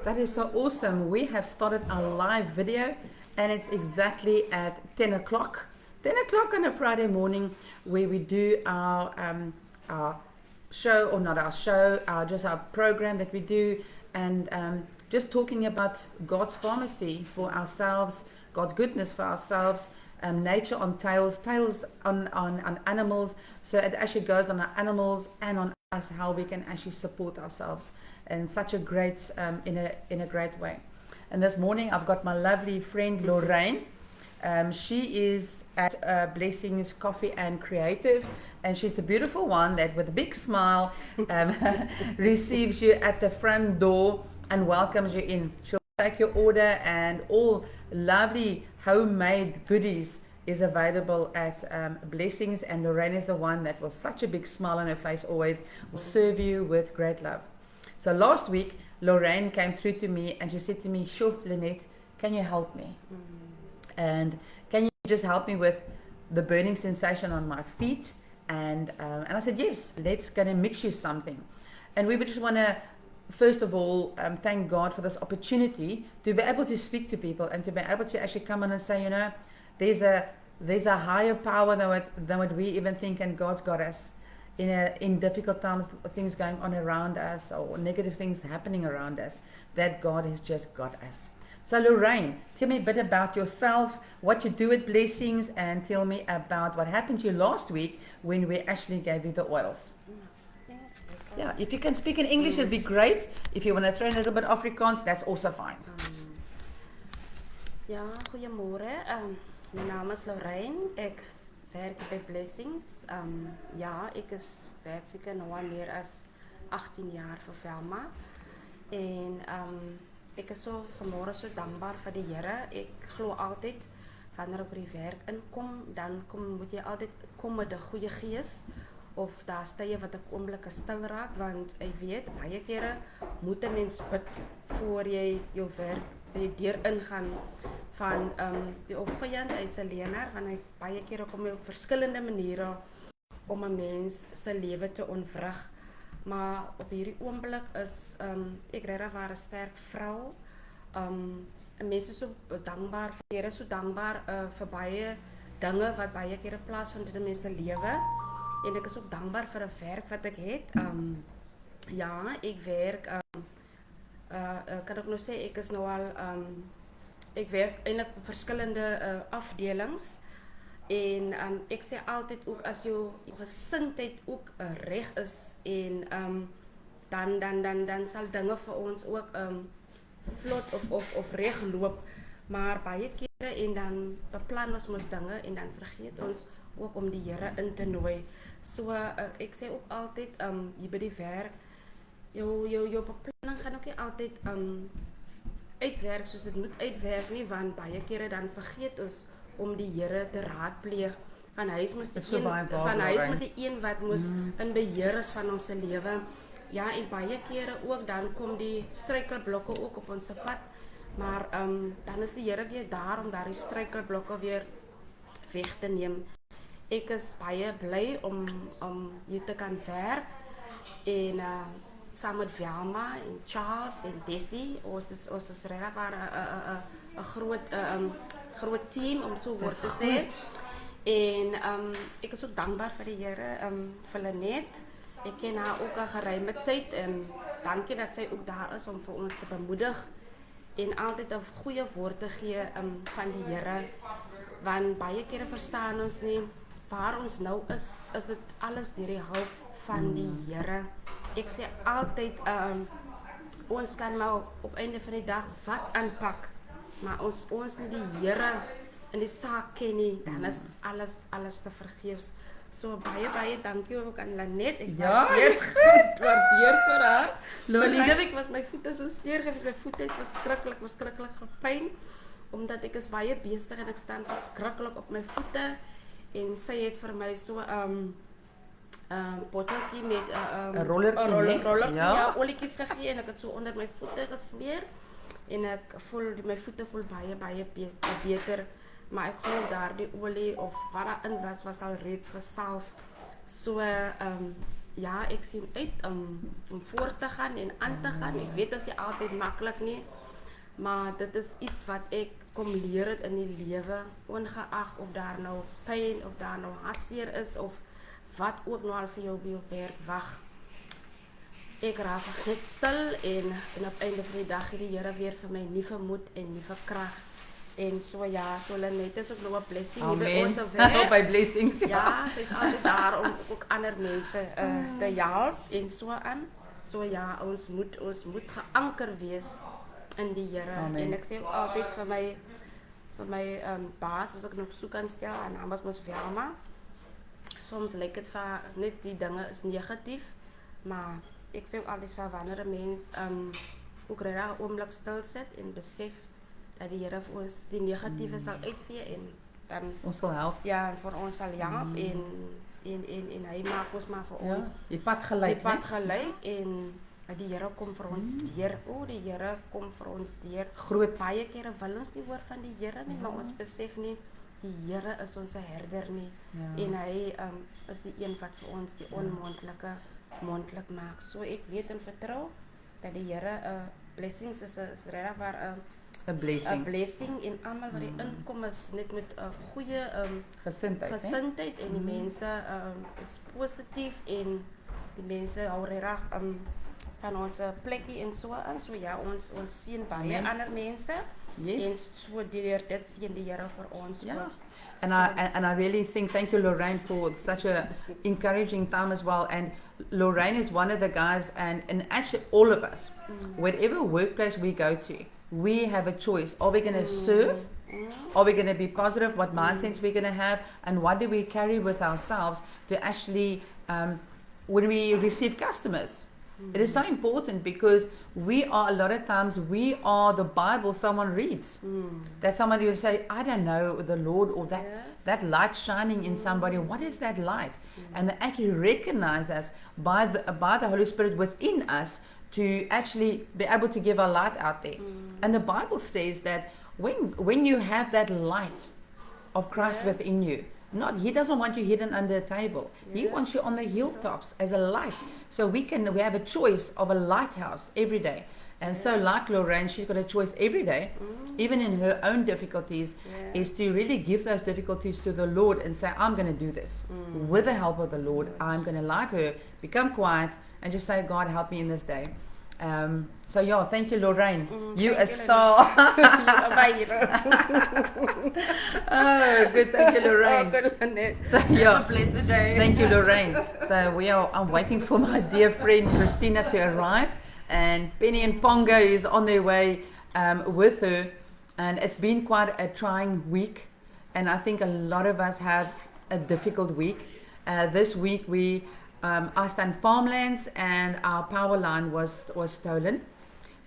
That is so awesome. We have started our live video and it's exactly at 10 o'clock. 10 o'clock on a Friday morning where we do our show, or not our show, just our program that we do, and just talking about God's pharmacy for ourselves, God's goodness for ourselves, nature on tales on animals. So it actually goes on our animals and on us, how we can actually support ourselves in such a great, in a great way. And this morning I've got my lovely friend Lorraine. She is at Blessings Coffee and Creative, and she's the beautiful one that with a big smile receives you at the front door and welcomes you in. She'll take your order, and all lovely homemade goodies is available at Blessings, and Lorraine is the one that with such a big smile on her face always will serve you with great love. So last week Lorraine came through to me and she said to me, "Sure, Lynette, can you help me? And can you just help me with the burning sensation on my feet?" And I said, "Yes, let's gonna mix you something." And we just want to first of all thank God for this opportunity to be able to speak to people and to be able to actually come on and say, you know, there's a higher power than what we even think, and God's got us in difficult times, things going on around us or negative things happening around us, that God has just got us. So Lorraine, tell me a bit about yourself, what you do at Blessings, and tell me about what happened to you last week when we actually gave you the oils. Yeah, if you can speak in English, it'd be great. If you want to throw in a little bit of Afrikaans, that's also fine. Ja, goeiemôre. My naam is Lorraine. Ek werk by Blessings. Ja, ek is werk seker nou al meer as 18 jaar vir Velma. En ek is so vanmôre so dankbaar vir die Here. Ek glo altyd wanneer ek by die werk inkom, dan moet jy altyd kom met 'n goeie gees. Of daar tye wat ek oomblikke stil raak, want ek weet baie kere moet 'n mens bid voor jy jou werk by die deur ingaan van die of vyand is 'n leienaar, want hy baie kere kom hy op verskillende maniere om 'n mens se lewe te ontwrig. Maar op hierdie oomblik is ek regtig 'n sterk vrou. Mense is so dankbaar vir Here, so dankbaar vir baie dinge wat baie kere plaasvind in 'n mens se lewe. En ek is ook dankbaar vir 'n werk wat ek het. Ja, ek werk kan ek nou sê ek is nou al ek werk eintlik op verskillende afdelings. En ek sê altyd ook as jou gesindheid ook reg is en dan sal dinge vir ons ook vlot of reg loop. Maar baie kere en dan beplan ons mos dinge en dan vergeet ons ook om die Here in te nooi. So ek sê ook altyd hier by die werk, jou beplanning gaan ook nie altyd uitwerk soos dit moet uitwerk nie, want baie kere dan vergeet ons om die Here te raadpleeg. Van hy is mos die een wat mos in beheer is van ons lewe. Ja, en baie kere ook dan kom die struikelblokke ook op ons pad, maar dan is die Here weer daar om daardie struikelblokke weer weg te neem. Ek is baie bly om hier te kan werk en saam met Velma en Charles en Desi, ons is regtig 'n groot team om so woord te sê. En ek is ook dankbaar vir die Here, vir Lynette. Ek ken haar ook 'n geruime tyd en dankie dat sy ook daar is om vir ons te bemoedig en altyd 'n goeie woord te gee van die Here, want baie kere verstaan ons nie waar ons nou is dit alles deur die hulp van die Here. Ek sê altyd ons kan nou op einde van die dag wat aanpak, maar ons nie die Here in die saak ken nie, dan is alles te vergeefs. So baie dankie ook aan Lynette. Ek waardeer vir haar. Verlede week was my voete so seer gewees, my voete het verskriklik gepyn, omdat ek is baie besig en ek staan verskriklik op my voete. En sy het vir my so botteltjie met 'n rollertjie, ja, olietjies gegee en ek het so onder my voete gesmeer en ek voel my voete voel baie beter, maar ek glo daardie olie of wat daarin was al reeds gesalf. So ja, ek sien uit om voort te gaan en aan te gaan. Ek weet dit is nie altyd maklik nie, maar dit is iets wat ek kom leer het in die lewe, ongeag of daar nou pyn of daar nou hartseer is of wat ook nou al vir jou by jou werk wag. Ek raak net stil en op einde van die dag het die Here weer vir my nuwe moed en nuwe krag. En so ja, so net is ook nog 'n blessing hier by ons werk. By blessings. Ja, sy is altyd daar om ook ander mense te help en so aan. So ja, ons moet geanker wees in die Here. En ek sê ook altyd vir my baas as ek nog soek aan stel, en naam is mos Velma. Soms lyk dit vir net die dinge is negatief, maar ek sê ook altyd vir wanneer 'n mens ook regtig 'n oomblik stil sit en besef dat die Here vir ons die negatiewe sal uitvee en dan ons sal help. Ja, en vir ons sal help en hy maak ons maar vir ons die pad gelyk, en die Here kom vir ons deur. Die Here kom vir ons deur. Groot. Baie kere wil ons nie hoor van die Here nie, maar ons besef nie die Here is ons herder nie. En hy is die een wat vir ons die onmoontlik moontlik maak. So ek weet en vertrou dat die Here blessings is regtig waar 'n blessing en almal wat inkom is net met 'n goeie gesindheid en die mense is positief en die mense hou regtig van ons plekkie en so aan. So ja, ons sien baie ander mense. Yes. En so deur dit sien die Here vir ons ook. And I really think, thank you Lorraine for such a encouraging time as well. And Lorraine is one of the guys, and actually all of us, whatever workplace we go to, we have a choice. Are we going to serve? Are we going to be positive? What mindsets we're going to have? And what do we carry with ourselves to actually, when we receive customers? It is so important because we are, a lot of times, we are the Bible someone reads. That somebody will say, I don't know the Lord, or that light shining in somebody. What is that light? And they actually recognize us by the Holy Spirit within us to actually be able to give our light out there. And the Bible says that when you have that light of Christ within you, He doesn't want you hidden under a table. He wants you on the hilltops as a light. So we have a choice of a lighthouse every day. And so like Lorraine, she's got a choice every day, even in her own difficulties, is to really give those difficulties to the Lord and say, I'm going to do this. With the help of the Lord, I'm going to, like her, become quiet and just say, God, help me in this day. So yeah, thank you Lorraine. You a star. Oh, good, thank you Lorraine. So yeah, blessed day. Thank you Lorraine. So I'm waiting for my dear friend Christina to arrive, and Penny and Pongo is on their way with her, and it's been quite a trying week, and I think a lot of us have a difficult week. This week I stand farmlands and our power line was stolen.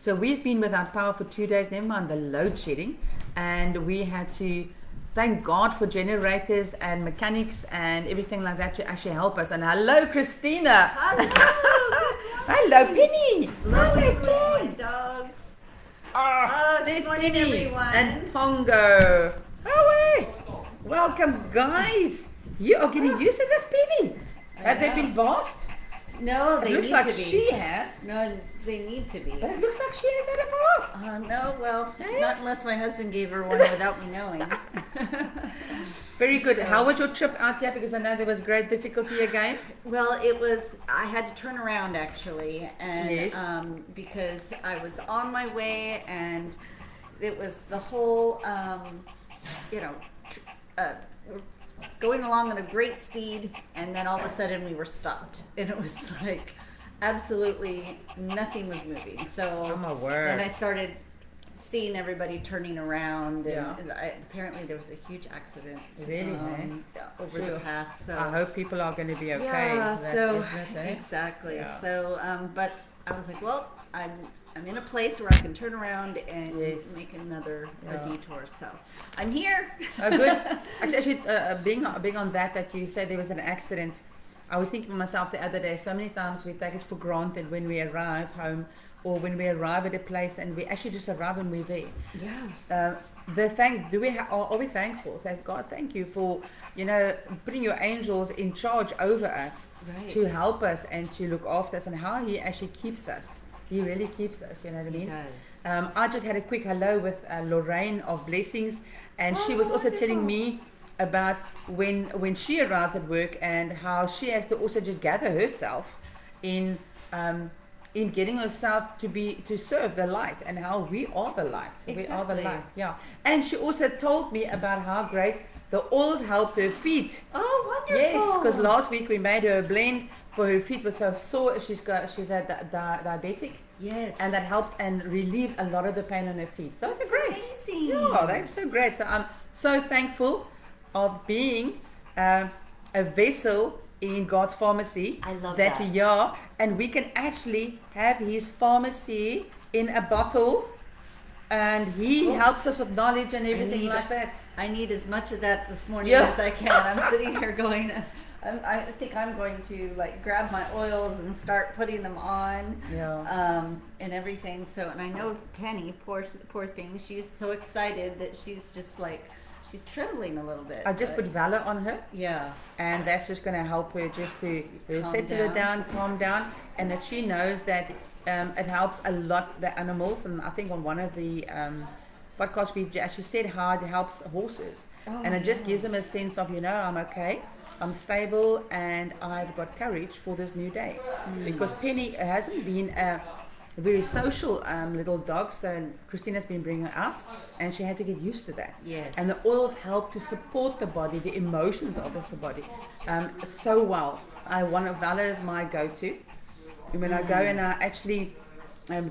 So we've been without power for 2 days, never mind the load shedding. And we had to thank God for generators and mechanics and everything like that to actually help us. And hello, Christina. Hello. Hello, Penny. Hello, dogs. There's morning, Penny everyone. and Pongo. Oh, welcome, guys. You are getting used to this, Penny. Have they been bathed? No, they It looks need like to be. she has. No, they need to be. But it looks like she has had a bath. No, well, Eh? not unless my husband gave her one without me knowing. Very good. So- How was your trip out here? Because I know there was great difficulty again. Well, I had to turn around actually, and Yes. because I was on my way, and it was the whole, we're going along at a great speed, and then all of a sudden we were stopped, and it was like absolutely nothing was moving. So Oh, my word. then I started seeing everybody turning around, and Yeah. apparently there was a huge accident Really, over Sure. the pass. So I hope people are going to be okay. yeah, That so isn't it, eh? exactly. Yeah. So, but I was like, well, I'm in a place where I can turn around and Yes. make another Yeah. detour. So I'm here. Oh, good. Actually, being on that you said there was an accident. I was thinking to myself the other day, so many times we take it for granted when we arrive home or when we arrive at a place, and we actually just arrive when we're there. Yeah. Are we thankful? Say, God, thank you for putting your angels in charge over us Right. to help us and to look after us, and how he actually keeps us. He really keeps us, you know what I He mean? does. I just had a quick hello with Lorraine of Blessings, and she was also telling me about when she arrives at work and how she has to also just gather herself in getting herself to serve the light, and how we are the light. We are the Exactly. light, yeah. And she also told me about how great the oils helped her feet. Oh, wonderful. Yes, because last week we made her a blend for her feet was so sore. She's diabetic, Yes. and that helped and relieved a lot of the pain on her feet. So it's That's great. amazing. Yeah, that's so great. So I'm so thankful of being a vessel in God's pharmacy. I love that that. we are, and we can actually have His pharmacy in a bottle, and He helps us with knowledge and everything need like that. I need as much of that this morning Yeah. as I can. I'm sitting here going, I think I'm going to like grab my oils and start putting them on. Yeah. And everything. So, and I know Penny, poor thing, she's so excited that she's just like, she's trembling a little bit. I just but- put Valor on her, yeah. and that's just going to help her just to Calm settle her down. down, calm down, and that she knows that it helps a lot the animals. And I think on one of the podcasts we actually said how it helps horses, Oh, and it just yeah. gives them a sense of, I'm okay, I'm stable, and I've got courage for this new day. Because Penny hasn't been a very social little dog, so Christina's been bringing her out, and she had to get used to that. Yes. And the oils help to support the body, the emotions of the body, so well. One of Valor is my go-to. And when I go and I actually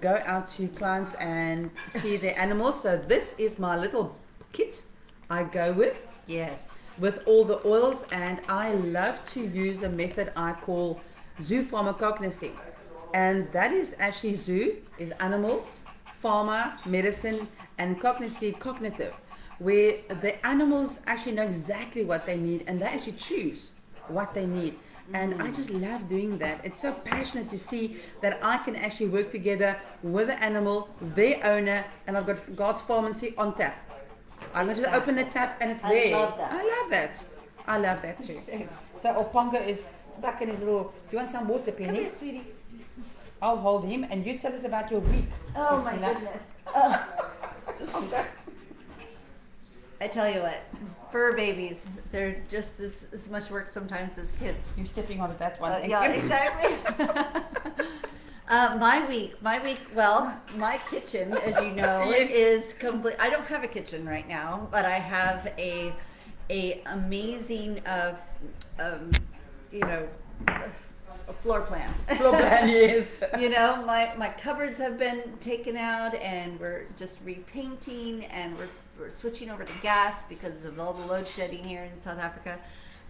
go out to clients and see their animals, so this is my little kit I go with all the oils, and I love to use a method I call zoo pharmacognosy. And that is actually zoo is animals, pharma, medicine, and cognosy, cognitive, where the animals actually know exactly what they need, and they actually choose what they need. And I just love doing that. It's so passionate to see that I can actually work together with the animal, their owner, and I've got God's pharmacy on tap. I'm going to just open the tap and it's I there. love that. I love that. I love that too. So Opongo is stuck in his little. Do you want some water, Come Penny? here, sweetie. I'll hold him, and you tell us about your week. Oh my Christina. goodness. I tell you what, fur babies, they're just as much work sometimes as kids. You're stepping on that one. Thank Yeah, you. exactly. My week, well, my kitchen, as you know, Yes. is complete. I don't have a kitchen right now, but I have a amazing, a floor plan. Floor plan, yes. You know, my cupboards have been taken out, and we're just repainting, and we're switching over to gas because of all the load shedding here in South Africa.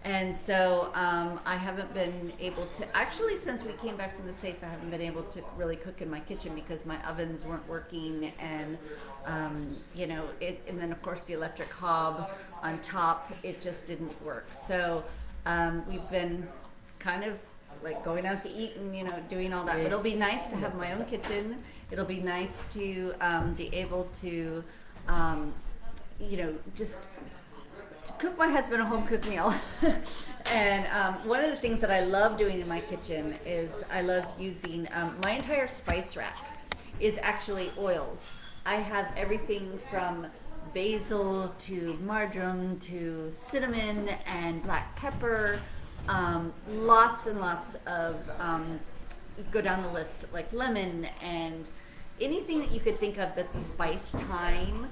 And so I haven't been able to, actually since we came back from the States, I haven't been able to really cook in my kitchen because my ovens weren't working, and and then of course the electric hob on top, it just didn't work. So we've been kind of like going out to eat and doing all that. But it'll be nice to have my own kitchen. It'll be nice to be able to just to cook my husband a home cooked meal. And one of the things that I love doing in my kitchen is I love using my entire spice rack is actually oils. I have everything from basil to marjoram to cinnamon and black pepper. Lots and lots of, go down the list, like lemon and anything that you could think of that's a spice, thyme,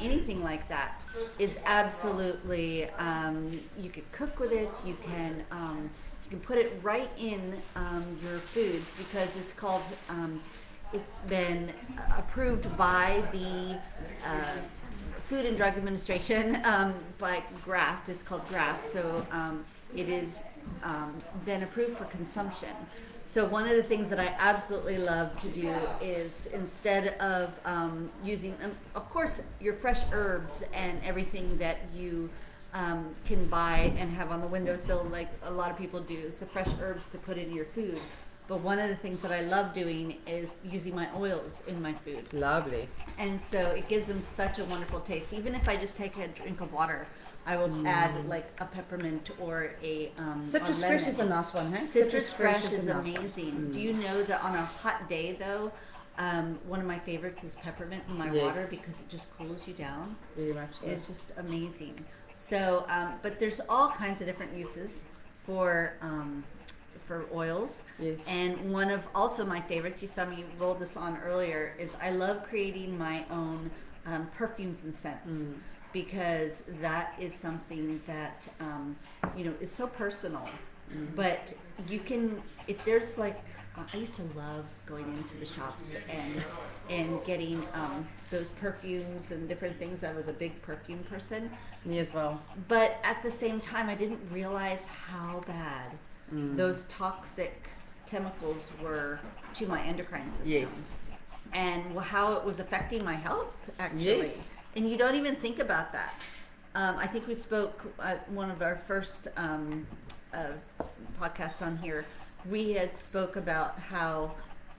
anything like that is absolutely, you could cook with it, you can put it right in your foods because it's called, it's been approved by the Food and Drug Administration by Graft. It's called Graft. So it is been approved for consumption. So one of the things that I absolutely love to do is instead of using, of course, your fresh herbs and everything that you can buy and have on the windowsill, like a lot of people do, is the fresh herbs to put in your food. But one of the things that I love doing is using my oils in my food. Lovely. And so it gives them such a wonderful taste. Even if I just take a drink of water, I will add like a peppermint or a Citrus or fresh lemon. is a nice one, hey? Citrus fresh is a nice one. amazing. Do you know that on a hot day though, one of my favorites is peppermint in my Yes. water because it just cools you down. Very much so. It's just amazing. So, but there's all kinds of different uses for oils. Yes. And one of also my favorites, you saw me roll this on earlier, is I love creating my own perfumes and scents because that is something that is so personal. But you can, if there's like, I used to love going into the shops and getting those perfumes and different things. I was a big perfume person. Me as well. But at the same time, I didn't realize how bad those toxic chemicals were to my endocrine system. Yes. And how it was affecting my health, actually. Yes. And you don't even think about that. I think we spoke at one of our first podcasts on here. We had spoke about how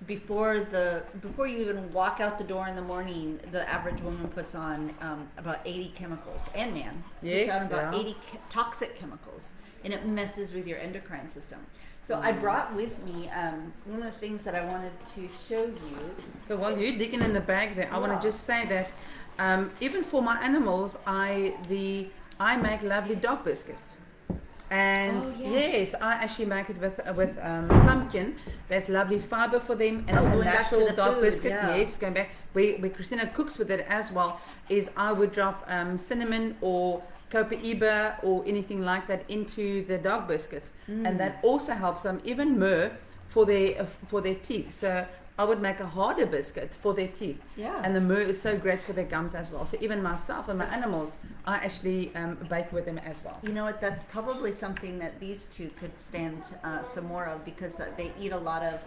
before you even walk out the door in the morning, the average woman puts on about 80 chemicals, and man Yes, puts on about yeah. 80 toxic chemicals, and it messes with your endocrine system. So I brought with me one of the things that I wanted to show you. So while you're digging in the bag there, I want Yeah. to just say that even for my animals, I make lovely dog biscuits. And Oh, yes. yes. I actually make it with pumpkin. There's lovely fiber for them, and Oh, it's a going back to natural the dog food, biscuit. yeah. Yes, going back. Where Christina cooks with it as well, is I would drop cinnamon or copaiba or anything like that into the dog biscuits, and that also helps them. Even myrrh for their teeth. So I would make a harder biscuit for their teeth. Yeah. And the myrrh is so great for their gums as well. So even myself and my animals, I actually bake with them as well. You know what? That's probably something that these two could stand some more of because they eat a lot of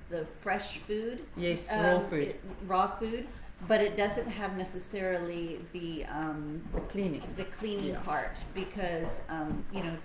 the fresh food. Yes, raw food. Raw food, but it doesn't have necessarily the Cleaning. cleaning Yeah. part because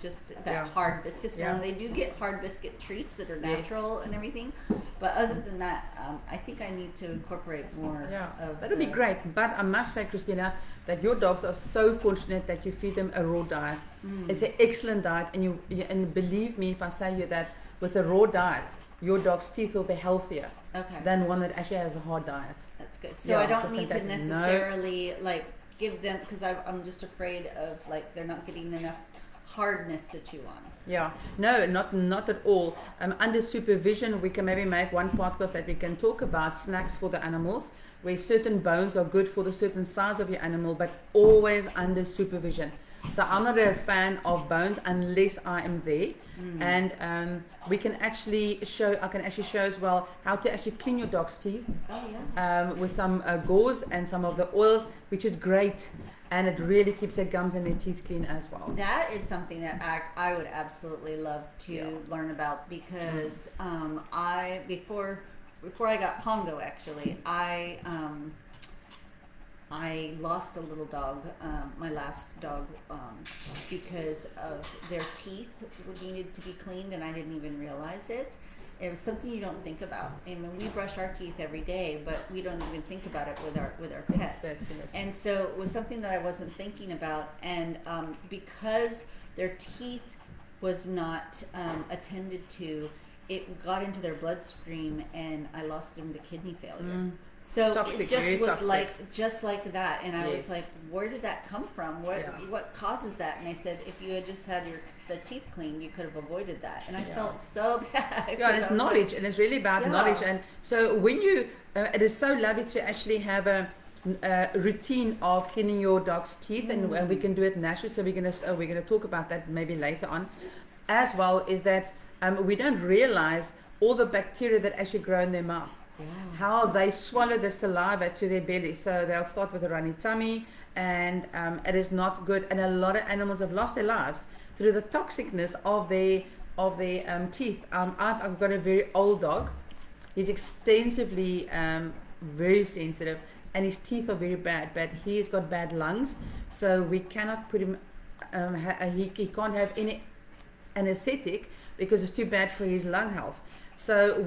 just that Yeah. hard biscuits. Yeah. Now they do get hard biscuit treats that are Yes. natural and everything, but other than that, I think I need to incorporate more. Yeah, of that'll be great. But I must say, Christina, that your dogs are so fortunate that you feed them a raw diet. It's an excellent diet, and believe me if I say you that with a raw diet, your dog's teeth will be healthier Okay. than one that actually has a hard diet. That's good. So Yeah, I it's don't just need to fantastic. No. necessarily like give them because I'm just afraid of like they're not getting enough hardness to chew on. Yeah, no, not at all. Under supervision, we can maybe make one podcast that we can talk about snacks for the animals, where certain bones are good for the certain size of your animal, but always under supervision. So I'm not a fan of bones unless I am there, and we can actually show. I can actually show as well how to actually clean your dog's teeth Oh yeah. with some gauze and some of the oils, which is great, and it really keeps their gums and their teeth clean as well. That is something that I would absolutely love to Yeah. learn about because I before I got Pongo actually I lost a little dog, my last dog, because of their teeth needed to be cleaned, and I didn't even realize it. It was something you don't think about. I mean, we brush our teeth every day, but we don't even think about it with our pets. That's it. And so it was something that I wasn't thinking about, and because their teeth was not attended to, it got into their bloodstream, and I lost them to kidney failure. So Toxic, it just very was toxic. just like that, and I was Yes. like, "Where did that come from? Yeah. What causes that?" And they said, "If you had just had the teeth cleaned, you could have avoided that." And I Yeah. felt so bad. Yeah, and it's knowledge, and it's really about Yeah. knowledge. And so when you, it is so lovely to actually have a routine of cleaning your dog's teeth, and we can do it naturally. So we're gonna talk about that maybe later on, as well. Is that we don't realize all the bacteria that actually grow in their mouth. How they swallow the saliva to their belly. So they'll start with a runny tummy, and it is not good. And a lot of animals have lost their lives through the toxicness of their teeth. I've got a very old dog. He's extensively very sensitive, and his teeth are very bad. But he's got bad lungs, so we cannot put him. He can't have any anesthetic because it's too bad for his lung health. So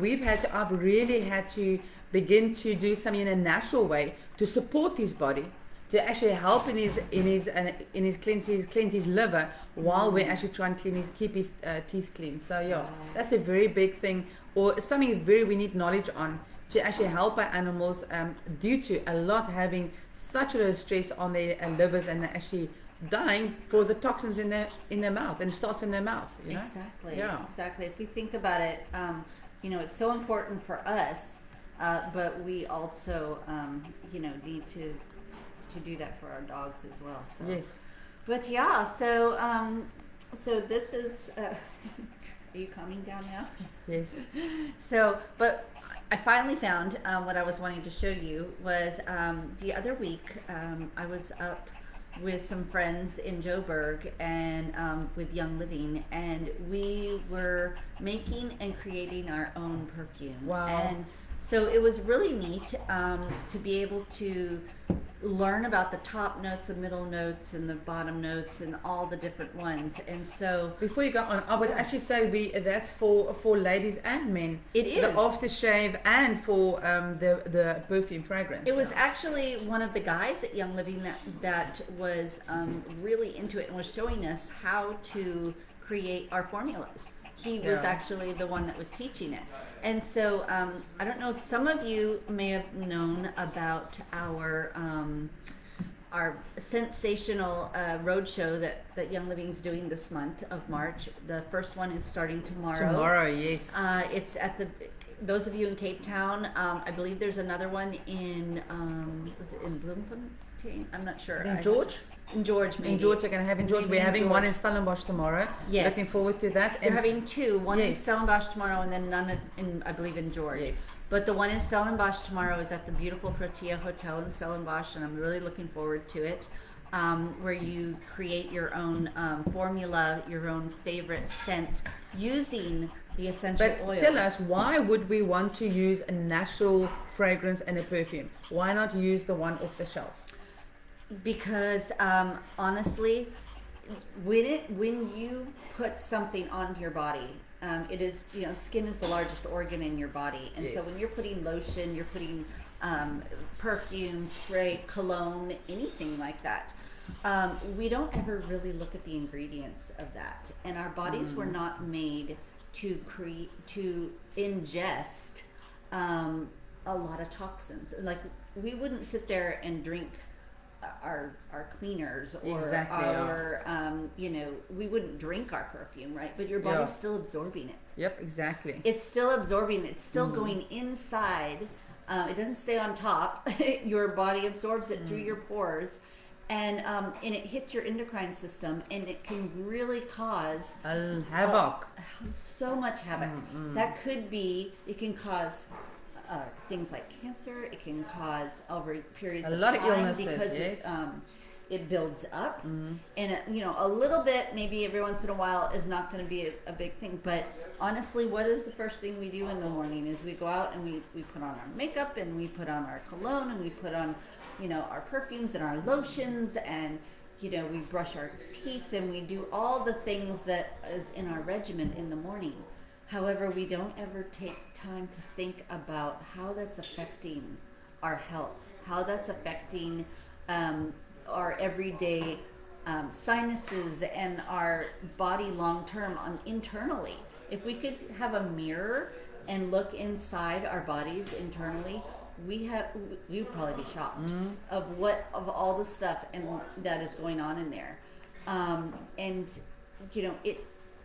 I've really had to begin to do something in a natural way to support his body, to actually help in his cleanse his liver while we're actually trying to keep his teeth clean. So yeah, that's a very big thing, or something we need knowledge on to actually help our animals due to a lot having such a stress on their livers, and they're actually dying for the toxins in their mouth, and it starts in their mouth. You know? Exactly. Yeah. Exactly. If we think about it, it's so important for us, but we also, need to do that for our dogs as well. So. Yes. But yeah, so this is. Are you calming down now? Yes. So, but I finally found what I was wanting to show you was the other week I was up with some friends in Joburg and with Young Living, and we were making and creating our own perfume. Wow. And so it was really neat to be able to learn about the top notes, the middle notes, and the bottom notes, and all the different ones. And so Before you go on, I would actually say that's for ladies and men. It is. The aftershave and for the perfume fragrance. it was actually one of the guys at Young Living that was really into it and was showing us how to create our formulas. He was Yeah. actually the one that was teaching it. And so I don't know if some of you may have known about our sensational roadshow that Young Living's doing this month of March. The first one is starting tomorrow. Tomorrow, yes. It's at those of you in Cape Town. I believe there's another one in was it in Bloemfontein? I'm not sure. In George? In George, maybe. In George, we're going to have in George. Maybe We're in having George. one in Stellenbosch tomorrow. Yes. Looking forward to that. They're having two. One in Yes. Stellenbosch tomorrow, and then none in I believe in George. Yes. But the one in Stellenbosch tomorrow is at the beautiful Protea Hotel in Stellenbosch, and I'm really looking forward to it. Where you create your own formula, your own favorite scent, using the essential But oils. tell us, why would we want to use a natural fragrance and a perfume? Why not use the one off the shelf? Because honestly, when you put something on your body, it is, skin is the largest organ in your body, and so Yes. when you're putting lotion, you're putting perfume, spray, cologne, anything like that. We don't ever really look at the ingredients of that, and our bodies were not made to ingest a lot of toxins. Like, we wouldn't sit there and drink our cleaners or Exactly, yeah. our we wouldn't drink our perfume, right? But your body's Yeah. still absorbing it. Yep, exactly. It's still absorbing it. It's still going inside. It doesn't stay on top. Your body absorbs it through your pores, and it hits your endocrine system, and it can really cause Havoc. so much havoc. That could be, it can cause things like cancer. It can cause over periods A of lot of time illnesses, because yes. it builds up, and a little bit maybe every once in a while is not going to be a big thing. But honestly, what is the first thing we do in the morning? Is we go out and we put on our makeup, and we put on our cologne, and we put on our perfumes and our lotions, and we brush our teeth, and we do all the things that is in our regimen in the morning. However, we don't ever take time to think about how that's affecting our health, how that's affecting our everyday sinuses and our body long term internally. If we could have a mirror and look inside our bodies internally, you'd probably be shocked of all the stuff and that is going on in there, and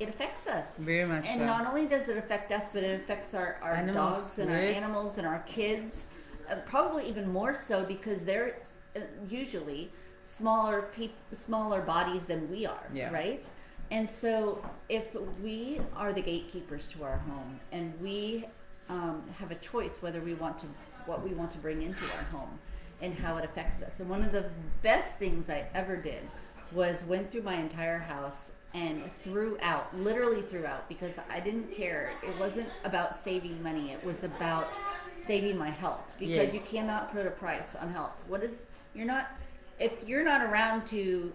it affects us Very much and so. not only does it affect us, but it affects our Animals, dogs and yes. our animals and our kids, probably even more so because they're usually smaller bodies than we are, Yeah. right? And so if we are the gatekeepers to our home, and we have a choice what we want to bring into our home and how it affects us. And one of the best things I ever did was went through my entire house and literally threw out, because I didn't care. It wasn't about saving money. It was about saving my health, because Yes. you cannot put a price on health. If you're not around to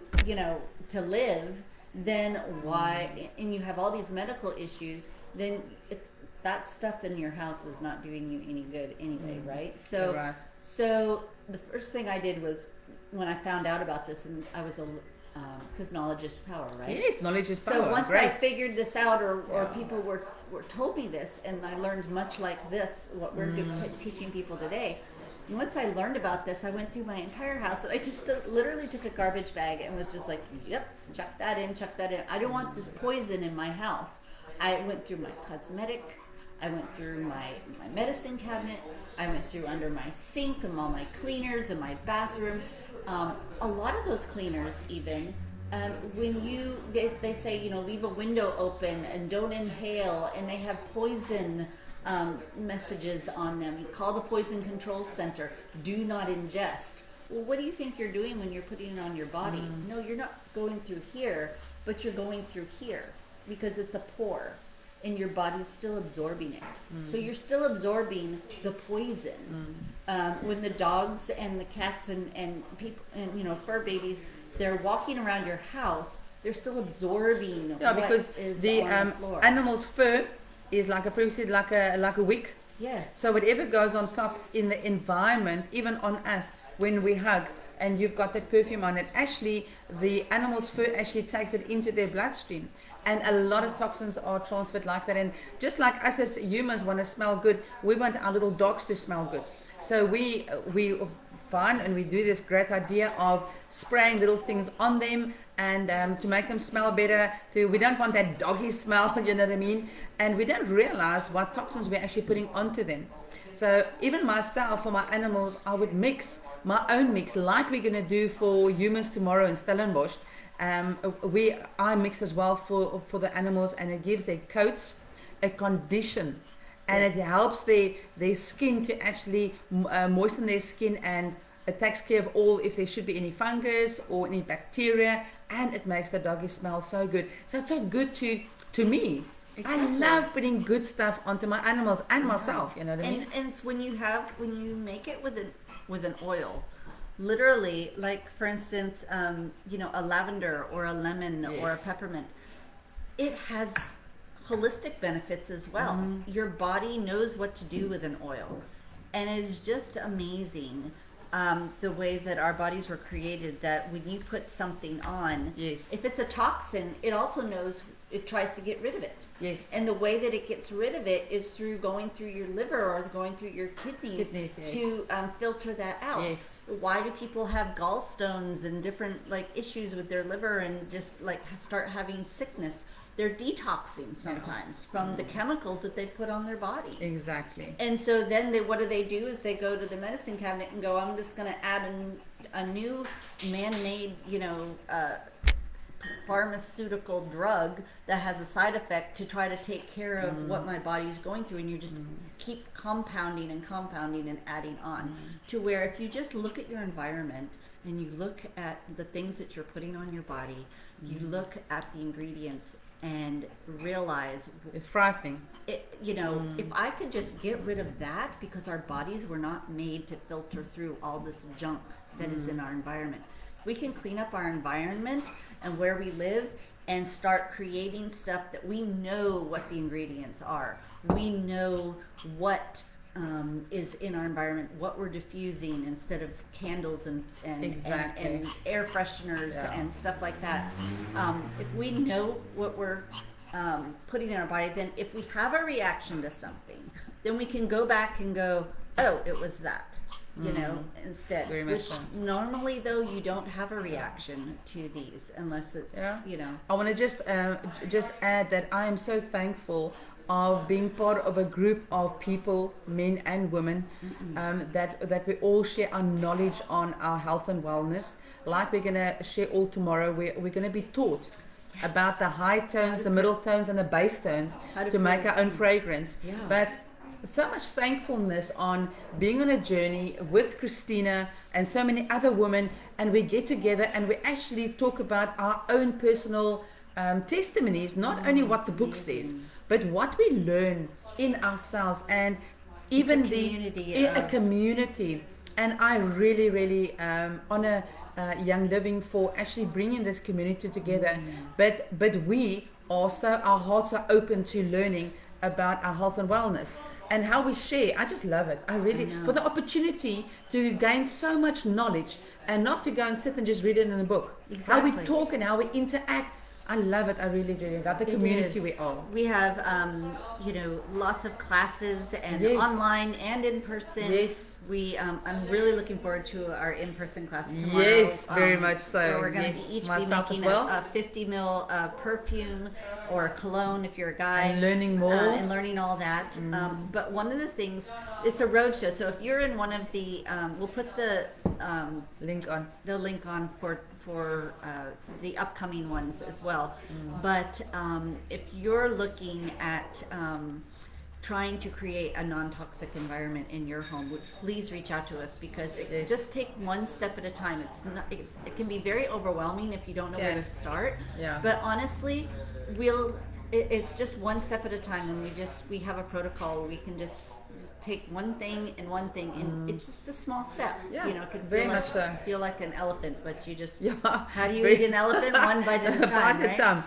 live, then why, and you have all these medical issues, then that stuff in your house is not doing you any good anyway, right? Right. So the first thing I did was when I found out about this, and I was because knowledge is power, right? Yes, knowledge is power. So once Great. I figured this out, or Yeah. people were told me this, and I learned much like this, what we're teaching people today. And once I learned about this, I went through my entire house, and I just literally took a garbage bag and was just like, yep, chuck that in, chuck that in. I don't want this poison in my house. I went through my cosmetic, I went through my medicine cabinet, I went through under my sink and all my cleaners in my bathroom. A lot of those cleaners even, when they say, you know, leave a window open and don't inhale, and they have poison messages on them. You call the poison control center, do not ingest. Well, what do you think you're doing when you're putting it on your body? No, you're not going through here, but you're going through here because it's a pore and your body's still absorbing it. So you're still absorbing the poison. When the dogs and the cats and people and, you know, fur babies, they're walking around your house, they're still absorbing Yeah, what because is the on the floor. animal's fur is like a previously like a wick. Yeah. So whatever goes on top in the environment, even on us when we hug, and you've got that perfume on it, actually the animal's fur actually takes it into their bloodstream, and a lot of toxins are transferred like that. And just like us as humans want to smell good, we want our little dogs to smell good. So we find and we do this great idea of spraying little things on them, and to make them smell better. We don't want that doggy smell, you know what I mean? And we don't realize what toxins we're actually putting onto them. So even myself, for my animals, I would mix my own mix, like we're going to do for humans tomorrow in Stellenbosch. I mix as well for the animals, and it gives their coats a condition, and it helps their skin to actually moisten their skin, and it takes care of all if there should be any fungus or any bacteria, and it makes the doggy smell so good. So it's so good to me. Exactly. I love putting good stuff onto my animals and myself, you know what I mean? And it's when you make it with an oil, literally, like for instance, you know, a lavender or a lemon or a Yes. peppermint, it has holistic benefits as well. Your body knows what to do with an oil, and it is just amazing the way that our bodies were created, that when you put something on, Yes. if it's a toxin, it also knows, it tries to get rid of it. Yes. And the way that it gets rid of it is through going through your liver or going through your kidneys, Yes. to filter that out. Yes. Why do people have gallstones and different like issues with their liver and just like start having sickness? They're detoxing sometimes from the chemicals that they put on their body. Exactly. And so then what do? Is they go to the medicine cabinet and go, I'm just going to add a new man-made, you know, pharmaceutical drug that has a side effect to try to take care of what my body is going through, and you just keep compounding and adding on, to where if you just look at your environment and you look at the things that you're putting on your body, you look at the ingredients and realize It's frightening. you know, if I could just get rid of that, because our bodies were not made to filter through all this junk that is in our environment. We can clean up our environment and where we live and start creating stuff that we know what the ingredients are. We know what is in our environment, what we're diffusing instead of candles and Exactly. air fresheners Yeah. and stuff like that. If we know what we're putting in our body, then if we have a reaction to something, then we can go back and go, oh, it was that, you know, instead. Very much Which so. normally, though, you don't have a reaction to these unless it's, Yeah. you know. I want to just add that I am so thankful of being part of a group of people, men and women, that we all share our knowledge on our health and wellness. Like we're going to share all tomorrow, we're going to be taught about the high tones, the middle tones, and the base tones How to to make pray. our own fragrance. Yeah. But so much thankfulness on being on a journey with Christina and so many other women, and we get together and we actually talk about our own personal testimonies, not only what the book says, but what we learn in ourselves, and even a community. And I really honor Young Living for actually bringing this community together. But we also, our hearts are open to learning about our health and wellness and how we share. I just love it. I really, for the opportunity to gain so much knowledge and not to go and sit and just read it in a book. How we Exactly. talk and how we interact. I love it. I really, really love the community is. we are. We have, lots of classes and Yes. online and in person. Yes. I'm really looking forward to our in-person class tomorrow. Yes, very much so. Where we're going Yes, to each be myself as making well. a 50 ml perfume or a cologne if you're a guy. And learning more. And learning all that. But one of the things, it's a road show. So if you're in one of the, we'll put the Link on. link on for the upcoming ones as well. But if you're looking at trying to create a non-toxic environment in your home, please reach out to us because Yes. just take one step at a time. It's not. It can be very overwhelming if you don't know where to Yes. start. Yeah. But honestly, it's just one step at a time, and we have a protocol where we can just take one thing, and it's just a small step. Yeah, it could very feel much so. feel like an elephant, but you just Yeah. how do you Very- eat an elephant? One bite at a Bite time, at a right? time.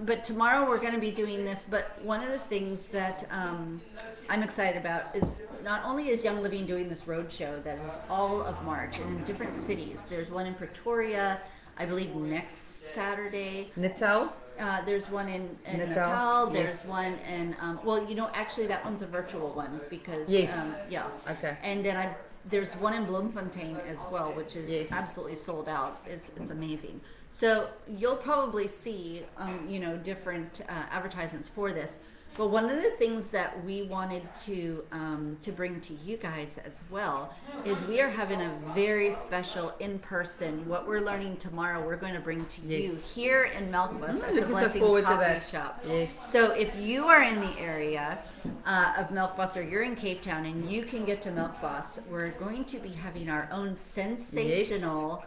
But tomorrow we're going to be doing this. But one of the things that I'm excited about is not only is Young Living doing this road show that is all of March and in different cities. There's one in Pretoria, I believe next Saturday. Natal. There's one in Natal, Natal. There's yes. one in actually that one's a virtual one because Yes. yeah. Okay. And then there's one in Bloemfontein as well, which is Yes. absolutely sold out. It's amazing. So you'll probably see different advertisements for this. But one of the things that we wanted to bring to you guys as well is we are having a very special in-person. What we're learning tomorrow, we're going to bring to you Yes. here in Melkbos at the looking so Blessings forward to Coffee that. Shop. Yes. So if you are in the area of Melkbos or you're in Cape Town and you can get to Melkbos, we're going to be having our own sensational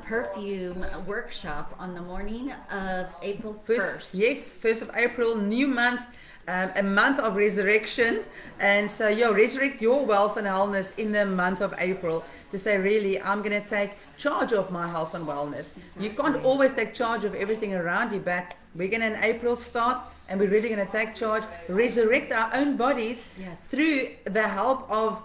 perfume workshop on the morning of April 1st. Yes, 1st of April, new month, a month of resurrection. And so, resurrect your wealth and wellness in the month of April to say, really, I'm going to take charge of my health and wellness. You can't always take charge of everything around you, but we're going to in April start, and we're really going to take charge, resurrect our own bodies Yes. through the help of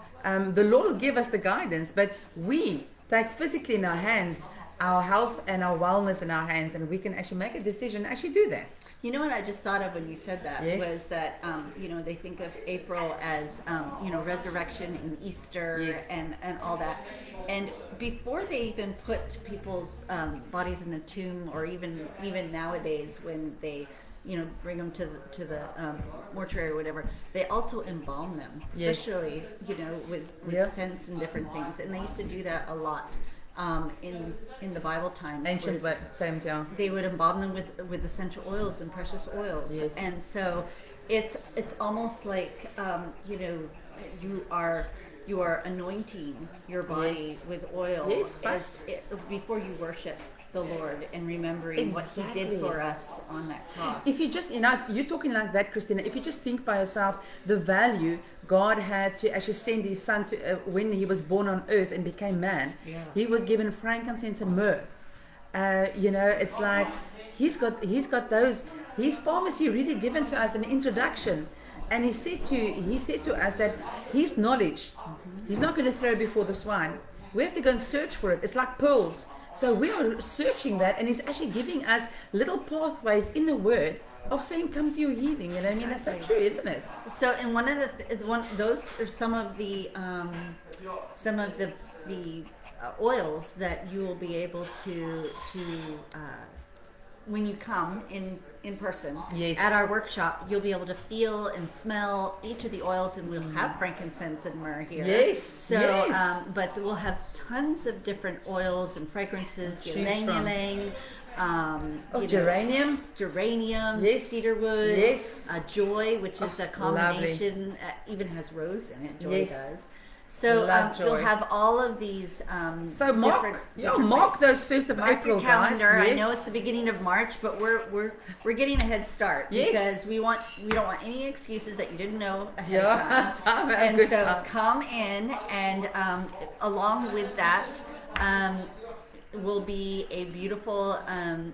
the Lord will give us the guidance, but we take physically in our hands our health and our wellness in our hands, and we can actually make a decision and actually do that. You know what I just thought of when you said that Yes. was that they think of April as resurrection and Easter Yes. and all that, and before they even put people's bodies in the tomb, or even nowadays when they bring them to the mortuary or whatever, they also embalm them, Yes. especially with Yeah. scents and different things, and they used to do that a lot in the Bible times. Ancient where times, yeah. they would embalm them with essential oils and precious oils. Yes. And so it's almost like you are anointing your body Yes. with oil Yes, before you worship the Lord and remembering what He did Exactly. for us on that cross. If you just, you're talking like that, Christina, if you just think by yourself, the value God had to actually send His Son to, when He was born on earth and became man, Yeah. He was given frankincense and myrrh. It's like He's got those, His pharmacy really given to us an introduction. And He said to us that His knowledge, He's not going to throw before the swine. We have to go and search for it. It's like pearls. So we are searching that, and He's actually giving us little pathways in the Word of saying, "Come to your healing." You know what I mean? That's so true, isn't it? So, and one of those are some of the oils that you will be able to when you come in person. Yes. At our workshop, you'll be able to feel and smell each of the oils, and we'll have frankincense and myrrh here. Yes, So, yes. but we'll have tons of different oils and fragrances. Choose Ylang from. ylang. Geranium. Geranium, Yes. cedarwood, Yes. Joy, which is a combination, even has rose in it. Joy Yes. does. So Love you'll joy. have all of these. So mark ways. those 1st of Mark April, your calendar. guys. I Yes. know it's the beginning of March, but we're getting a head start Yes. because we don't want any excuses that you didn't know ahead Yeah, of time. time, have a And good so time. come in, and along with that, will be a beautiful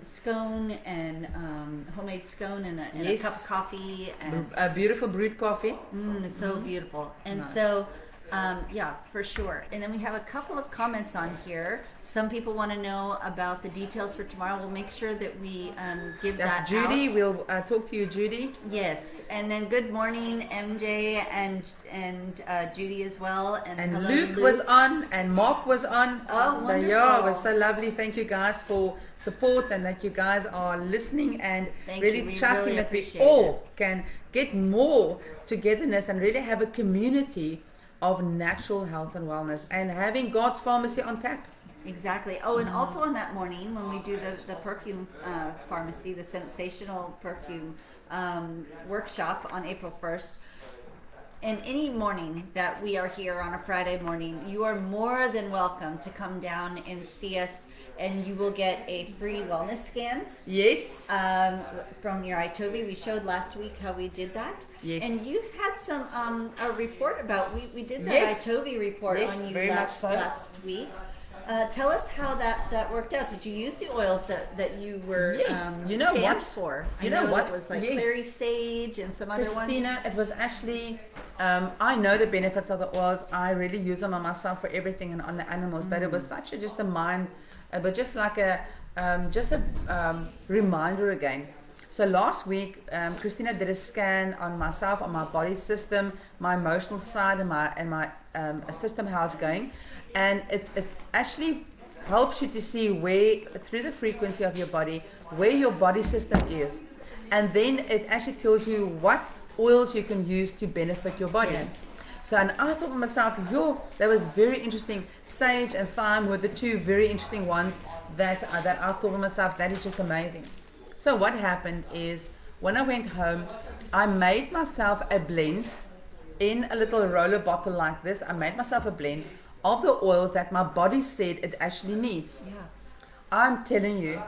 scone and homemade scone and a Yes. cup of coffee. And A beautiful brewed coffee. it's so beautiful. And Nice. so, yeah, for sure. And then we have a couple of comments on here. Some people want to know about the details for tomorrow. We'll make sure that we give That's that Judy. out. We'll talk to you, Judy. Yes, and then good morning, MJ and Judy as well, and And hello, Luke was on, and Mark was on. Oh, so yeah, it was wonderful. so lovely. Thank you guys for support and that you guys are listening and Thank really you. We trusting really that we appreciate all can get more togetherness and really have a community of natural health and wellness and having God's pharmacy on tap. Exactly. Oh, and also on that morning when we do the perfume pharmacy, the sensational perfume workshop on April 1st, and any morning that we are here on a Friday morning, you are more than welcome to come down and see us, and you will get a free wellness scan Yes. from your iTobi. We showed last week how we did that. Yes. And you had some a report about we did that Yes. iTobi report Yes, on you very much last, so. last week. Tell us how that worked out. Did you use the oils that you were Yes. You know stamped what? for? You I know what? It was like Yes. clary sage and some other ones. Christina, it was actually, I know the benefits of the oils. I really use them on myself for everything and on the animals, but it was such a, just a mind, but just like a, reminder again. So last week, Christina did a scan on myself, on my body system, my emotional side, and my system, how it's going, and it actually helps you to see where, through the frequency of your body, where your body system is, and then it actually tells you what oils you can use to benefit your body. Yes. So, and I thought to myself, that was very interesting. Sage and thyme were the two very interesting ones that I thought to myself, that is just amazing. So what happened is, when I went home, I made myself a blend in a little roller bottle like this. I made myself a blend of the oils that my body said it actually needs. Yeah. I'm telling you,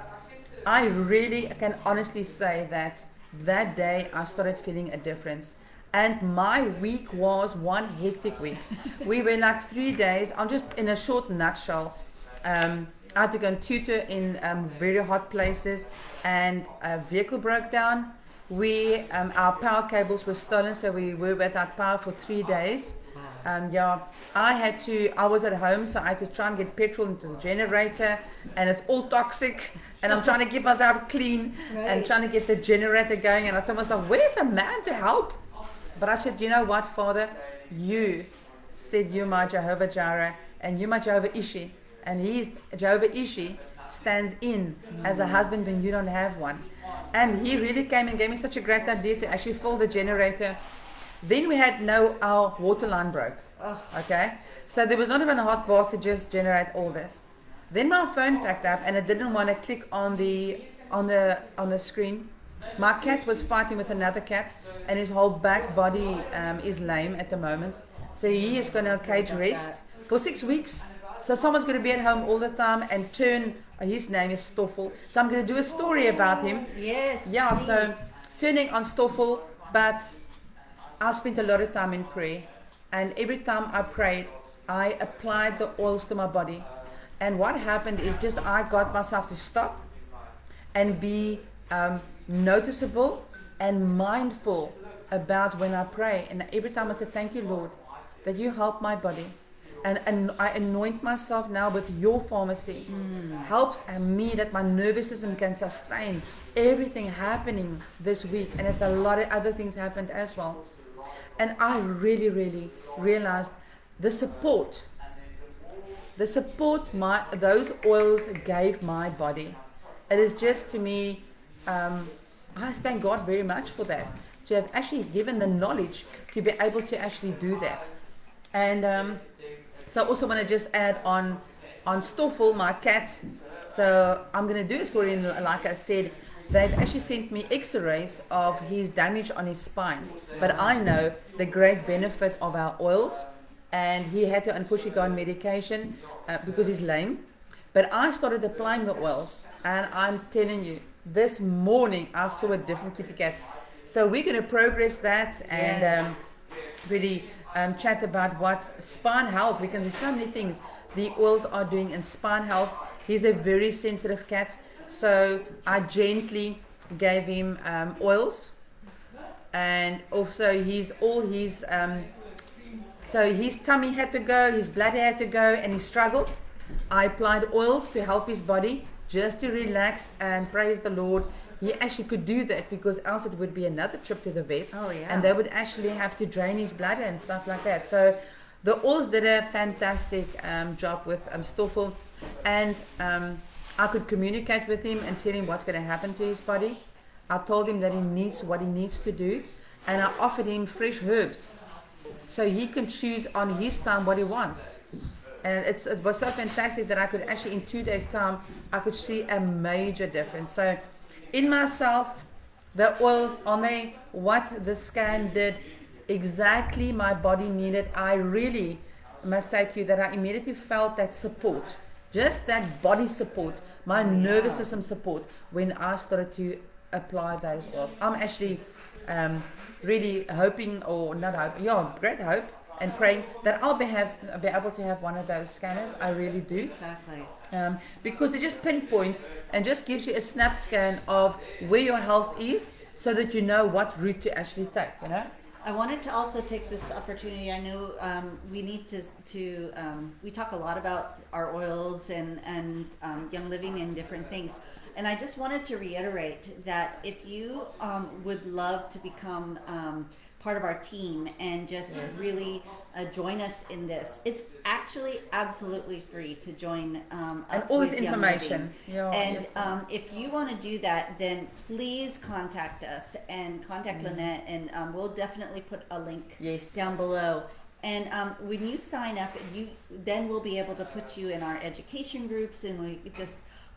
I really can honestly say that day I started feeling a difference. And my week was one hectic week. We were like 3 days. I'm just in a short nutshell. I had to go and tutor in very hot places, and a vehicle broke down. Our power cables were stolen, so we were without power for 3 days. Yeah, I was at home, so I had to try and get petrol into the generator, and it's all toxic, and I'm trying to keep myself clean and Right. trying to get the generator going, and I thought to myself, where's a man to help? But I said, you know what, Father, you said you're my Jehovah Jireh, and you're my Jehovah Ishi, and he's Jehovah Ishi stands in as a husband when you don't have one. And he really came and gave me such a great idea to actually fill the generator. Then we had our water line broke. Okay, so there was not even a hot bath to just generate all this. Then my phone packed up and it didn't want to click on the screen. My cat was fighting with another cat, and his whole back body is lame at the moment. So he is going to cage rest for 6 weeks. So someone's going to be at home all the time and turn. His name is Stoffel. So I'm going to do a story about him. Yes. Yeah, so please. turning on Stoffel, but I spent a lot of time in prayer, and every time I prayed, I applied the oils to my body. And what happened is just I got myself to stop and be noticeable and mindful about when I pray. And every time I said, thank you, Lord, that you help my body. And I anoint myself now with your pharmacy. Helps me that my nervous system can sustain everything happening this week. And there's a lot of other things happened as well. And I really, really realized the support those oils gave my body. It is just, to me, I thank God very much for that, to have actually given the knowledge to be able to actually do that. And so I also want to just add on Stoffel, my cat. So I'm going to do a story, and like I said, they've actually sent me x-rays of his damage on his spine. But I know the great benefit of our oils, and he had to unfortunately go on medication because he's lame. But I started applying the oils, and I'm telling you, this morning I saw a different kitty cat. So we're going to progress that and Yes. really chat about what spine health, we can do so many things the oils are doing in spine health. He's a very sensitive cat, so I gently gave him oils, and also so his tummy had to go, his bladder had to go, and he struggled. I applied oils to help his body, just to relax, and praise the Lord. He actually could do that, because else it would be another trip to the vet. Oh, yeah. And they would actually have to drain his bladder and stuff like that. So the oils did a fantastic job with Stoffel, and I could communicate with him and tell him what's going to happen to his body. I told him that he needs what he needs to do, and I offered him fresh herbs, so he can choose on his time what he wants. And it was so fantastic that I could actually, in 2 days' time, I could see a major difference. So in myself, the oils on there, what the scan did, exactly my body needed. I really must say to you that I immediately felt that support, just that body support, my nervous system support, when I started to apply those oils. I'm actually really hoping, or not hoping, great hope, and praying that I'll be able to have one of those scanners. I really do. Exactly. Because it just pinpoints and just gives you a snap scan of where your health is, so that you know what route to actually take, you know. I wanted to also take this opportunity. I know we need to we talk a lot about our oils and Young Living and different things. And I just wanted to reiterate that if you would love to become part of our team and just really join us in this, it's actually absolutely free to join. And all this information. If you want to do that, then please contact us and contact Lynette, and we'll definitely put a link down below. And when you sign up, then we'll be able to put you in our education groups, and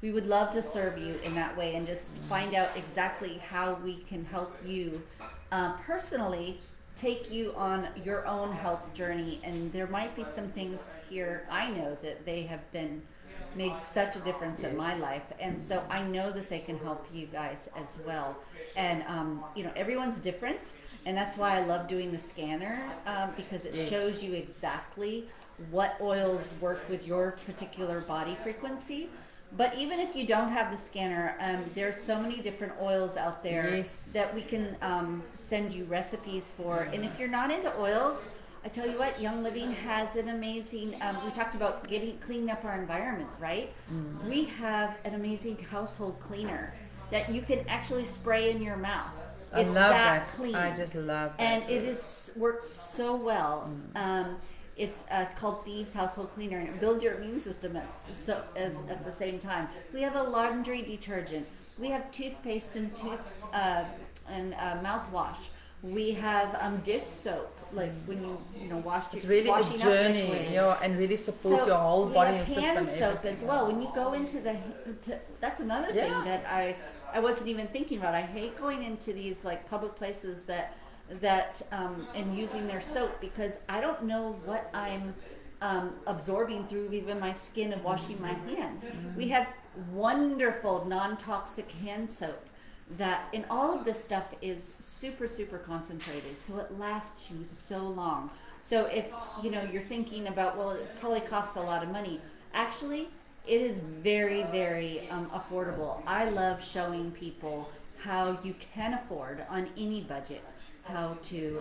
we would love to serve you in that way, and just find out exactly how we can help you personally take you on your own health journey. And there might be some things here, I know that they have made such a difference in my life, and so I know that they can help you guys as well. And everyone's different, and that's why I love doing the scanner, because it shows you exactly what oils work with your particular body frequency. But even if you don't have the scanner, there's so many different oils out there that we can send you recipes for. And if you're not into oils, I tell you what, Young Living has an amazing, we talked about cleaning up our environment, right? We have an amazing household cleaner that you can actually spray in your mouth. I It's love that that. clean. I just love that. And it works so well. It's called Thieves Household Cleaner, and it builds your immune system at the same time. We have a laundry detergent. We have toothpaste and mouthwash. We have dish soap, like when you wash your it's really a journey, and really support your whole body and system. We have hand soap as well. When you go into that's another thing that I wasn't even thinking about. I hate going into these like public places that and using their soap, because I don't know what I'm absorbing through even my skin of washing my hands. We have wonderful non-toxic hand soap and all of this stuff is super, super concentrated, so it lasts you so long. So if you're thinking about, well, it probably costs a lot of money, actually it is very, very affordable. I love showing people how you can afford on any budget how to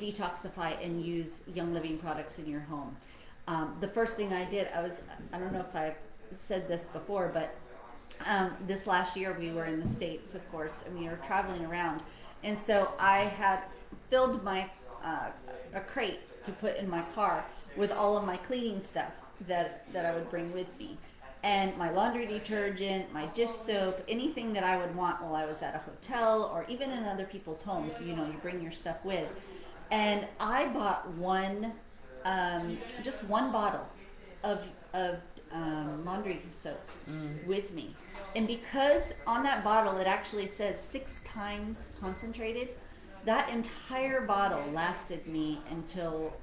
detoxify and use Young Living products in your home. The first thing I did, I don't know if I said this before, but this last year we were in the States, of course, and we were traveling around. And so I had filled my a crate to put in my car with all of my cleaning stuff that I would bring with me. And my laundry detergent, my dish soap, anything that I would want while I was at a hotel or even in other people's homes. You bring your stuff with. And I bought just one bottle of laundry soap with me. And because on that bottle it actually says 6 times concentrated, that entire bottle lasted me until,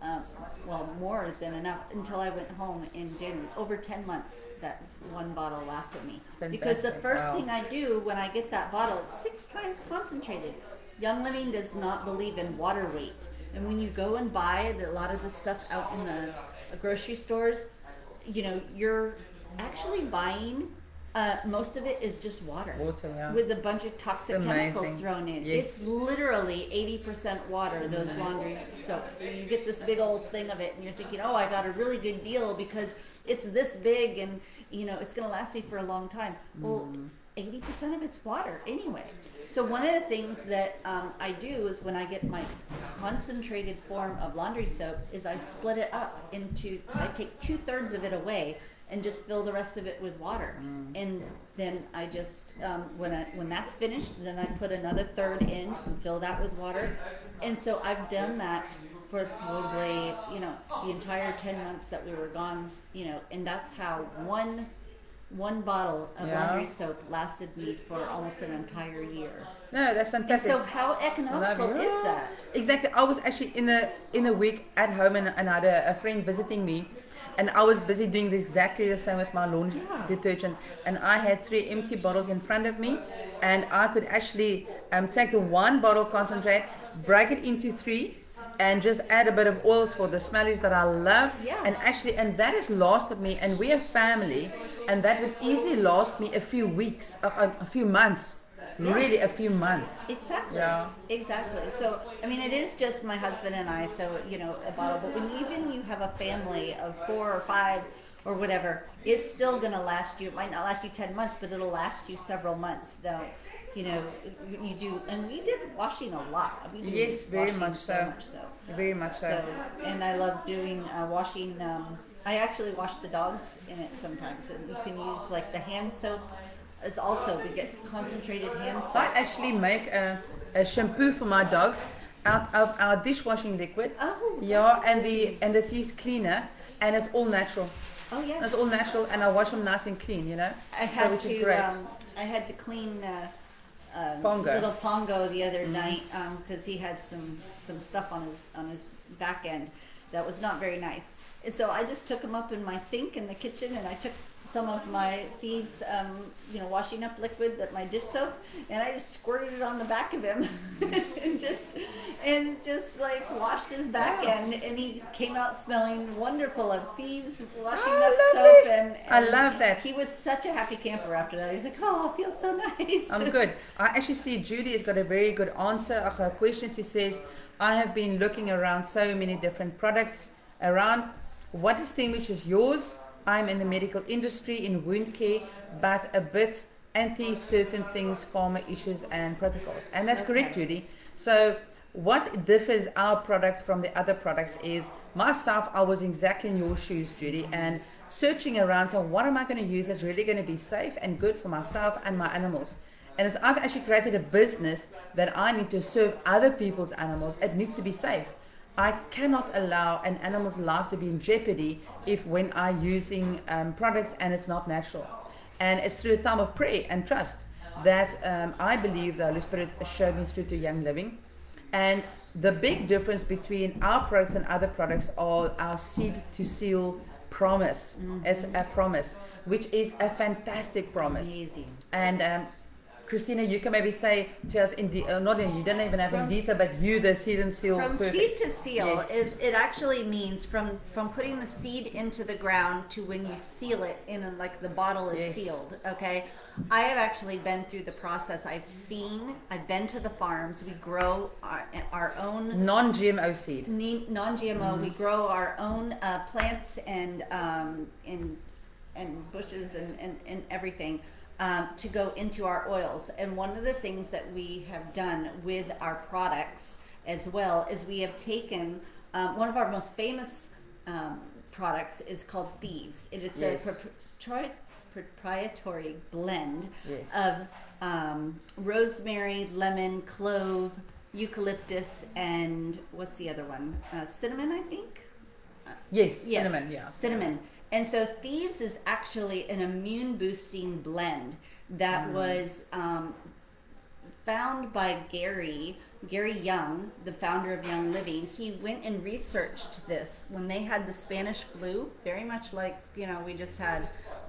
more than enough, until I went home in January. Over 10 months, that one bottle lasted me. Fantastic. Because the first thing I do when I get that bottle, it's 6 times concentrated. Young Living does not believe in water weight. And when you go and buy a lot of the stuff out in the grocery stores, you're actually buying, most of it is just water. Water, yeah. With a bunch of toxic It's chemicals amazing. thrown in. Yes. It's literally 80% water, those laundry soaps. So you get this big old thing of it and you're thinking, oh, I got a really good deal because it's this big and, you know, it's going to last you for a long time. Well, 80% of it's water anyway. So one of the things that I do is when I get my concentrated form of laundry soap is I split it up into, I take 2/3 of it away and just fill the rest of it with water. And then I just, when that's finished, then I put another third in and fill that with water. And so I've done that for probably, you know, the entire 10 months that we were gone, you know, and that's how one bottle of Yeah. laundry soap lasted me for almost an entire year. No, that's And fantastic. so how economical Love it. is that? Exactly. I was actually in a week at home and I had a friend visiting me, and I was busy doing exactly the same with my laundry Yeah. detergent. And I had 3 empty bottles in front of me, and I could actually take the 1 bottle concentrate, break it into 3, and just add a bit of oils for the smellies that I love. Yeah. And that has lasted me. And we're a family, and that would easily last me a few weeks, a few months. Yeah. Really, a few months. Exactly. Yeah. Exactly. So, I mean, it is just my husband and I, so, you know, a bottle. But when even you have a family of 4 or 5 or whatever, it's still going to last you. It might not last you 10 months, but it'll last you several months. Now, you know, you do. And we did washing a lot. We do Yes, very washing much so. Very much so. So, and I love doing washing. I actually wash the dogs in it sometimes. And you can use like the hand soap. Is also we get concentrated hand I soap. actually make a shampoo for my dogs out of our dishwashing liquid. Oh, Yeah, and the Thieves cleaner, and it's all natural. Oh yeah. It's all natural, and I wash them nice and clean. You know. I So had which is to great. I had to clean Pongo. little Pongo the other night because he had some stuff on his back end that was not very nice. And so I just took him up in my sink in the kitchen, and I took some of my Thieves washing up liquid, that my dish soap, and I just squirted it on the back of him and just like washed his back end, and he came out smelling wonderful of Thieves washing up lovely. soap, and I love that. he was such a happy camper after that. He's like, oh, it feels so nice. I'm good. I actually see Judy has got a very good answer of her question. She says, I have been looking around so many different products around. What distinguishes yours? I'm in the medical industry in wound care, but a bit anti certain things, pharma issues and protocols. And that's correct, Okay. Judy. So what differs our product from the other products is, myself, I was exactly in your shoes, Judy, and searching around, so what am I going to use that's really going to be safe and good for myself and my animals? And as I've actually created a business that I need to serve other people's animals, it needs to be safe. I cannot allow an animal's life to be in jeopardy if when I'm using products and it's not natural. And it's through a time of prayer and trust that I believe the Holy Spirit showed me through to Young Living. And the big difference between our products and other products are our seed to seal promise. It's a promise, which is a fantastic promise. Amazing. And Christina, you can maybe say to us you don't even have in From detail, but you, the seed and seal. From perfect. seed to seal, Yes. it actually means from putting the seed into the ground to when you seal it in like the bottle is Yes. sealed. Okay, I have actually been through the process. I've been to the farms. We grow our own Non-GMO seed. non-GMO. We grow our own plants and bushes and everything. To go into our oils. And one of the things that we have done with our products as well is we have taken one of our most famous products is called Thieves. It's Yes. a proprietary blend Yes. of rosemary, lemon, clove, eucalyptus, and what's the other one? Cinnamon, I think. Yes, Yes, cinnamon, yeah. cinnamon. And so Thieves is actually an immune boosting blend that was found by Gary Young, the founder of Young Living. He went and researched this when they had the Spanish flu, very much like, we just had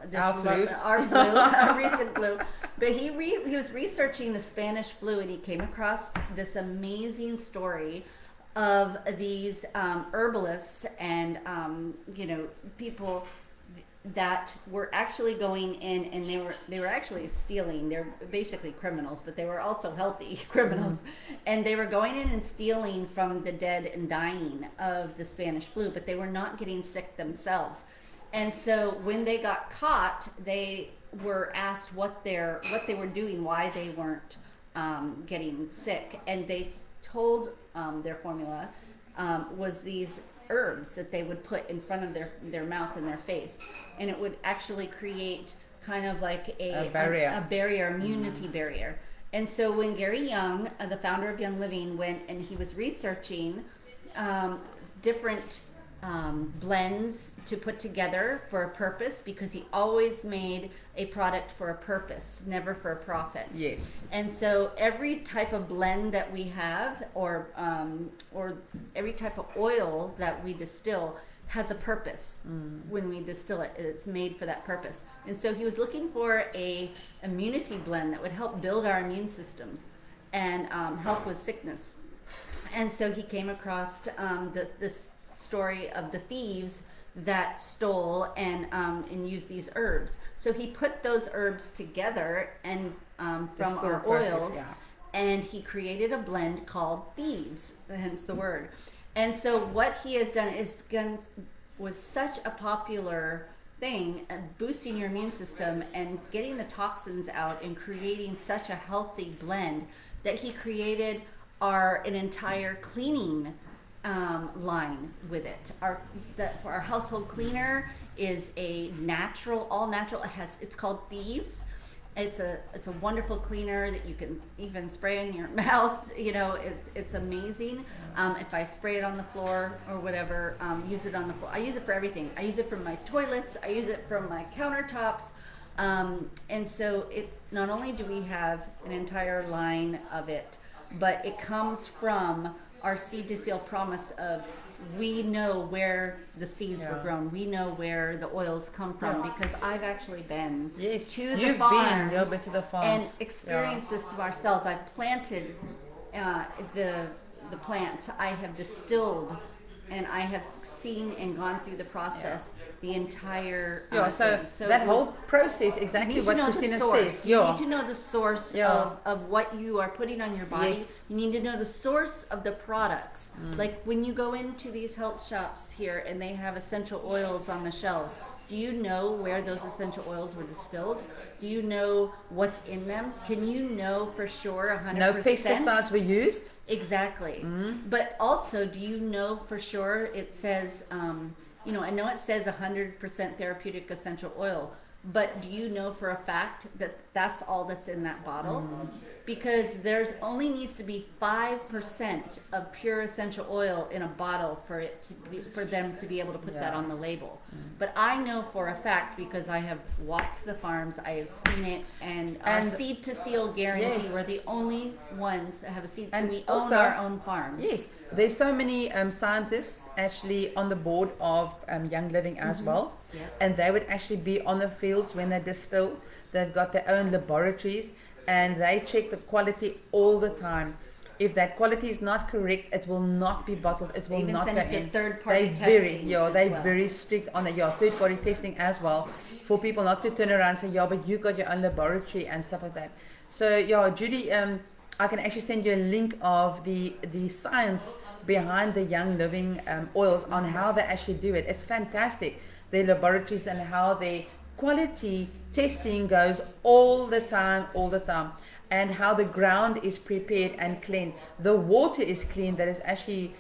this Our flu. our flu, our recent flu. But he was researching the Spanish flu, and he came across this amazing story of these herbalists and people that were actually going in, and they were actually stealing. They're basically criminals, but they were also healthy criminals, and they were going in and stealing from the dead and dying of the Spanish flu, but they were not getting sick themselves. And so when they got caught, they were asked what they were doing, why they weren't getting sick, and they told their formula was these herbs that they would put in front of their mouth and their face, and it would actually create kind of like a barrier, immunity barrier. And so when Gary Young, the founder of Young Living, went and he was researching different blends to put together for a purpose, because he always made a product for a purpose, never for a profit. Yes. And so every type of blend that we have, or every type of oil that we distill, has a purpose. When we distill it, it's made for that purpose. And so he was looking for a immunity blend that would help build our immune systems and help with sickness. And so he came across this story of the thieves that stole and used these herbs. So he put those herbs together and from our oils, and he created a blend called Thieves, hence the word. And so what he has done was such a popular thing, boosting your immune system and getting the toxins out and creating such a healthy blend, that he created an entire cleaning line with it. Our household cleaner is a natural, all natural. It's called Thieves. It's a wonderful cleaner that you can even spray in your mouth. It's amazing. If I spray it on the floor or whatever, use it on the floor. I use it for everything. I use it for my toilets. I use it for my countertops. And so not only do we have an entire line of it, but it comes from our seed to seal promise of, we know where the seeds were grown. We know where the oils come from, because I've actually been to the farms and experienced this to ourselves. I've planted the plants. I have distilled, and I have seen and gone through the process, the entire so that whole process, exactly what Christina says. You need to know the source of what you are putting on your body. You need to know the source of the products. Like when you go into these health shops here and they have essential oils on the shelves, do you know where those essential oils were distilled? Do you know what's in them? Can you know for sure 100%? No pesticides were used? Exactly. But also, do you know for sure it says, I know it says 100% therapeutic essential oil, but do you know for a fact that that's all that's in that bottle? Because there's only needs to be 5% of pure essential oil in a bottle for them to be able to put that on the label. But I know for a fact, because I have walked the farms, I have seen it, and our seed to seal guarantee, we're the only ones that have a seed, and we own our own farms. Yes, there's so many scientists actually on the board of Young Living as well, and they would actually be on the fields when they distill. They've got their own laboratories, and they check the quality all the time. If that quality is not correct, it will not be bottled. It will not go in. They even send it to third-party testing. They're very strict on the third-party testing as well, for people not to turn around and say, but you got your own laboratory and stuff like that. So Judy, I can actually send you a link of the science behind the Young Living oils, on how they actually do it. It's fantastic, their laboratories, and how the quality testing goes all the time, and how the ground is prepared and clean. The water is clean, that is actually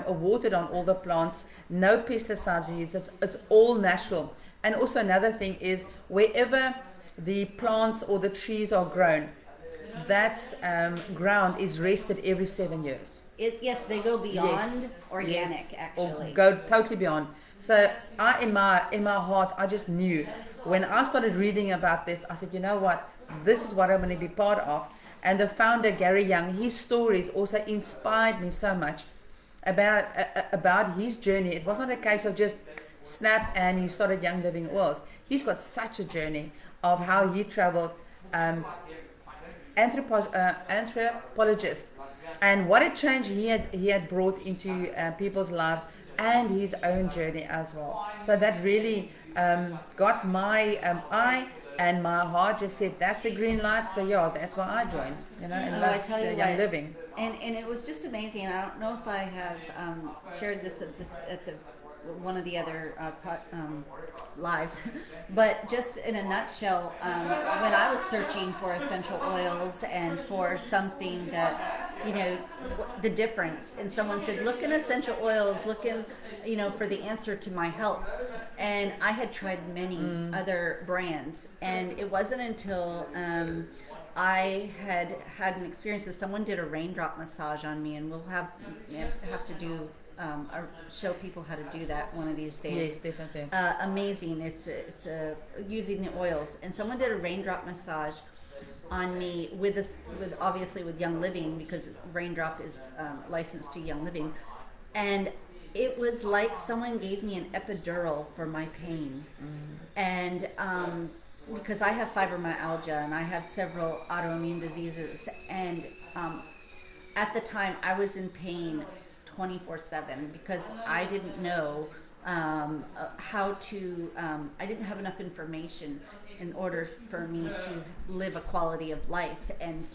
watered on all the plants. No pesticides are used. It's all natural. And also another thing is, wherever the plants or the trees are grown, that ground is rested every 7 years. Yes, they go beyond organic, actually. Or go totally beyond. So I, in my heart, I just knew, when I started reading about this, I said, you know what, this is what I'm going to be part of. And the founder, Gary Young, his stories also inspired me so much about his journey. It was not a case of just snap and he started Young Living Oils. He's got such a journey of how he traveled, anthropologist, and what a change he had brought into people's lives and his own journey as well. So that really got my eye, and my heart just said, that's the green light. So yeah, that's why I joined, and I loved tell you Young what, Living. and it was just amazing. I don't know if I have shared this at the one of the other lives, but just in a nutshell, when I was searching for essential oils and for something that, you know, the difference, and someone said, look in essential oils, look in, you know, for the answer to my health. And I had tried many other brands, and it wasn't until I had an experience that someone did a raindrop massage on me, and we'll have to do show people how to do that one of these days. Yes, definitely. Amazing. It's using the oils, and someone did a raindrop massage on me with obviously with Young Living, because Raindrop is licensed to Young Living, and it was like someone gave me an epidural for my pain. And because I have fibromyalgia and I have several autoimmune diseases, and at the time I was in pain 24/7 because I didn't know how to, I didn't have enough information in order for me to live a quality of life and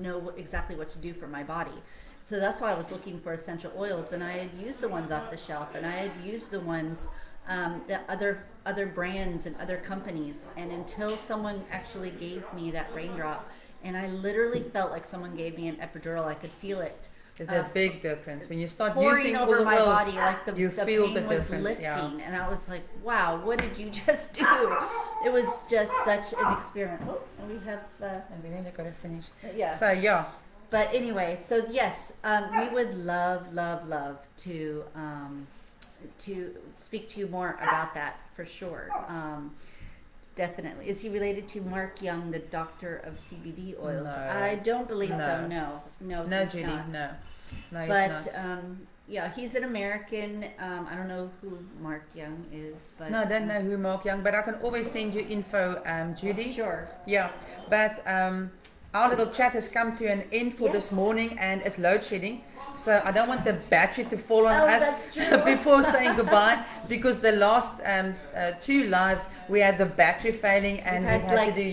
know exactly what to do for my body. So that's why I was looking for essential oils, and I had used the ones off the shelf, and I had used the ones, the other brands and other companies, and until someone actually gave me that raindrop, and I literally felt like someone gave me an epidural. I could feel it. It's a big difference when you start Pouring using all over the my oils. body, like the You feel pain the was difference, lifting, yeah. and I was like, "Wow, what did you just do?" It was just such an experiment. Oh, and we have, And we nearly got to finish. yeah. So yeah, But anyway, so yes, we would love to speak to you more about that for sure. Definitely. Is he related to Mark Young, the doctor of CBD oils? No. I don't believe so. No. No, no, he's Judy, not. no, But he's not. yeah, he's an American. I don't know who Mark Young is, but No, I don't know who Mark Young, but I can always send you info, Judy. Sure. Yeah, but our little chat has come to an end for this Yes. morning, and it's load shedding. So I don't want the battery to fall on Oh, us that's true. before saying goodbye, because the last two lives we had the battery failing, and we had had like to do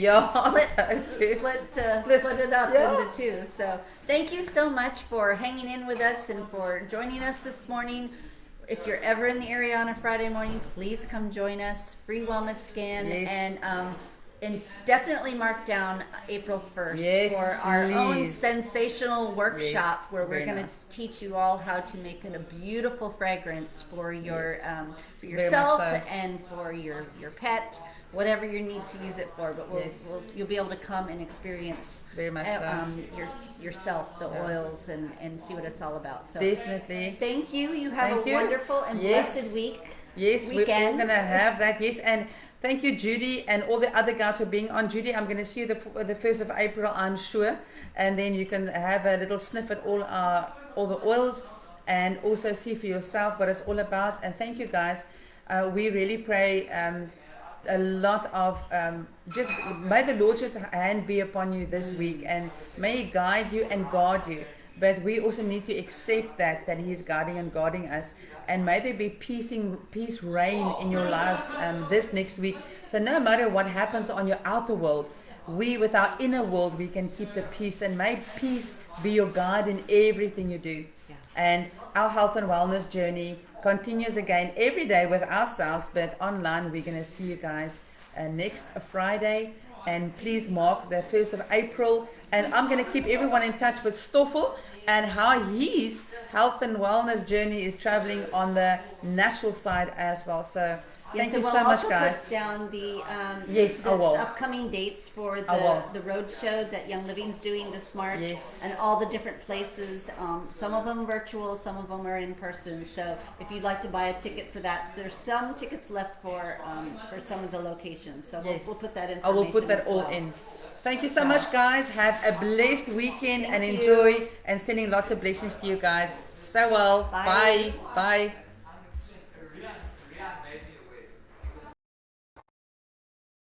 split split. it up Yeah. into two. So thank you so much for hanging in with us and for joining us this morning. If you're ever in the area on a Friday morning, please come join us. Free wellness scan, Yes. and definitely mark down April 1st Yes, for our own please. sensational workshop where we're very going to nice. teach you all how to make it a beautiful fragrance for your for Very much yourself so. and for your pet, whatever you need to use it for. But Yes. you'll be able to come and experience Very much so. yourself, the oils, and see what it's all about. So Definitely. thank you. You have Thank a you. wonderful and Yes. blessed week. Yes, we're all weekend. going to have that. Yes, and thank you, Judy, and all the other guys for being on. Judy, I'm going to see you the 1st of April, I'm sure, and then you can have a little sniff at all the oils, and also see for yourself what it's all about. And thank you, guys. We really pray a lot of just may the Lord's just hand be upon you this week, and may He guide you and guard you. But we also need to accept that He is guiding and guarding us. And may there be peace reign in your lives this next week. So no matter what happens on your outer world, we with our inner world, we can keep the peace. And may peace be your guide in everything you do. Yes. And our health and wellness journey continues again every day with ourselves, but online we're going to see you guys next Friday. And please mark the 1st of April. And I'm going to keep everyone in touch with Stoffel and how his health and wellness journey is traveling on the natural side as well. So thank you we'll so much, also guys. put down the Yes, I will. upcoming dates for I will. the road show that Young Living's doing this March, Yes. and all the different places. Some of them virtual, some of them are in person. So if you'd like to buy a ticket for that, there's some tickets left for some of the locations. So Yes. we'll put that I information. will put that as all well. in. Thank you so much, guys. Have a blessed weekend and Thank enjoy, you. and sending lots of blessings to you guys. Stay well. Bye. Bye. Bye.